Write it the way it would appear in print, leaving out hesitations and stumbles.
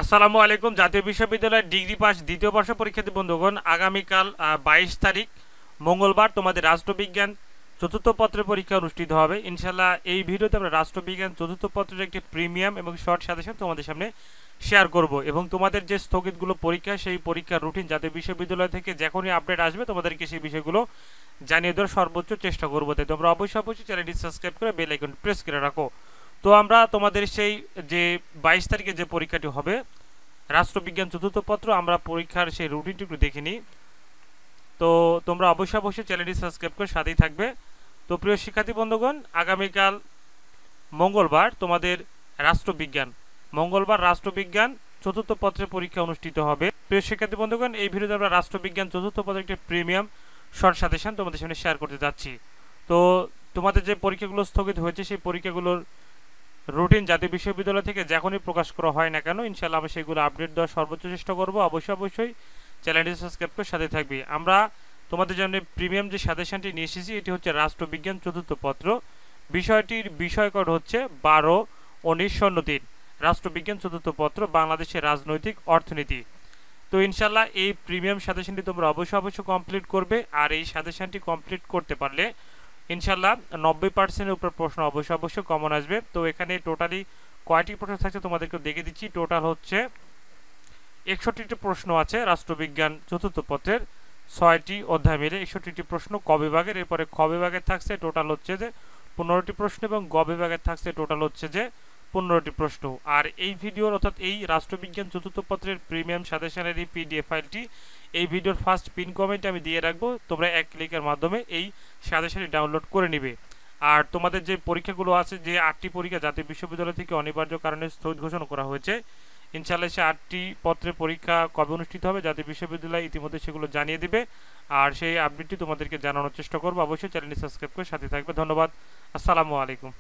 আসসালামু আলাইকুম। জাতীয় বিশ্ববিদ্যালয়ের ডিগ্রি পাস দ্বিতীয় বর্ষ পরীক্ষার্থী বন্ধুগণ, আগামীকাল 22 তারিখ মঙ্গলবার তোমাদের রাষ্ট্রবিজ্ঞান চতুর্থ পত্রের পরীক্ষা অনুষ্ঠিত হবে। ইনশাল্লাহ এই ভিডিওতে আমরা রাষ্ট্রবিজ্ঞান চতুর্থ পত্রের একটি প্রিমিয়াম এবং শর্ট সাজেশন তোমাদের সামনে শেয়ার করব এবং তোমাদের যে স্থগিতগুলো পরীক্ষা, সেই পরীক্ষার রুটিন জাতীয় বিশ্ববিদ্যালয় থেকে যখনই আপডেট আসবে তোমাদেরকে সেই বিষয়গুলো জানিয়ে দেওয়ার সর্বোচ্চ চেষ্টা করবো। তাই তোমরা অবশ্যই চ্যানেলটি সাবস্ক্রাইব করে বেল আইকন প্রেস করে রাখো। তো আমরা তোমাদের সেই যে 22 তারিখে যে পরীক্ষাটি হবে রাষ্ট্রবিজ্ঞান চতুর্থ পত্র, আমরা পরীক্ষার সেই রুটিনটি একটু দেখে নিই। তো তোমরা অবশ্যই চ্যানেলটি সাবস্ক্রাইব করে সাথেই থাকবে। তো প্রিয় শিক্ষার্থী বন্ধুগণ, আগামীকাল মঙ্গলবার তোমাদের রাষ্ট্রবিজ্ঞান চতুর্থ পত্রের পরীক্ষা অনুষ্ঠিত হবে। প্রিয় শিক্ষার্থী বন্ধুগণ, এই ভিডিওতে আমরা রাষ্ট্রবিজ্ঞান চতুর্থ পত্রের একটি প্রিমিয়াম শর্ট সাজেশন তোমাদের সামনে শেয়ার করতে যাচ্ছি। তো তোমাদের যে পরীক্ষাগুলো স্থগিত হয়েছে সেই পরীক্ষাগুলোর রুটিন জাতীয় বিশ্ববিদ্যালয় থেকে যখনই প্রকাশ করা হয় না কেন, ইনশাআল্লাহ আমি সেগুলো আপডেট দেওয়ার সর্বোচ্চ চেষ্টা করব। অবশ্যই চ্যানেলটি সাবস্ক্রাইব করে সাথে থাকবে। আমরা তোমাদের জন্য প্রিমিয়াম যে সাজেশনটি নিয়ে এসেছি এটি হচ্ছে রাষ্ট্রবিজ্ঞান চতুর্থ পত্র। বিষয়টির বিষয় কোড হচ্ছে 12-19-03, রাষ্ট্রবিজ্ঞান চতুর্থ পত্র, বাংলাদেশের রাজনৈতিক অর্থনীতি। তো ইনশাআল্লাহ এই প্রিমিয়াম সাজেশনটি তোমরা অবশ্যই কমপ্লিট করবে। আর এই সাজেশনটি কমপ্লিট করতে পারলে ইনশাল্লাহ 90% উপর প্রশ্ন অবশ্যই কমন আসবে। তো এখানে টোটালি কয়টি প্রশ্ন থাকছে তোমাদেরকে দেখে দিচ্ছি। টোটাল হচ্ছে 61টি প্রশ্ন আছে রাষ্ট্রবিজ্ঞান চতুর্থ পত্রের, 6টি অধ্যায় মিলে 61টি প্রশ্ন ক বিভাগের। এরপরে খ বিভাগের থাকছে টোটাল হচ্ছে যে 15টি প্রশ্ন এবং গ বিভাগের থাকছে টোটাল হচ্ছে যে 15টি প্রশ্ন। আর এই ভিডিওর অর্থাৎ এই রাষ্ট্রবিজ্ঞান চতুর্থ পত্রের প্রিমিয়াম সাজেশনের এই পিডিএফ ফাইলটি এই ভিডিওর ফার্স্ট পিন কমেন্টে আমি দিয়ে রাখবো। তোমরা এক ক্লিকের মাধ্যমে এই সাজেশনটি ডাউনলোড করে নিবে। আর তোমাদের যে পরীক্ষাগুলো আছে, যে 8টি পরীক্ষা জাতীয় বিশ্ববিদ্যালয় থেকে অনিবার্য কারণে স্থগিত ঘোষণা করা হয়েছে, ইনশাআল্লাহ সে 8টি পত্রের পরীক্ষা কবে অনুষ্ঠিত হবে জাতীয় বিশ্ববিদ্যালয় ইতিমধ্যে সেগুলো জানিয়ে দিবে। আর সেই আপডেটটি তোমাদেরকে জানানোর চেষ্টা করবো। অবশ্যই চ্যানেলটি সাবস্ক্রাইব করে সাথে থাকবে। ধন্যবাদ। আসসালামু আলাইকুম।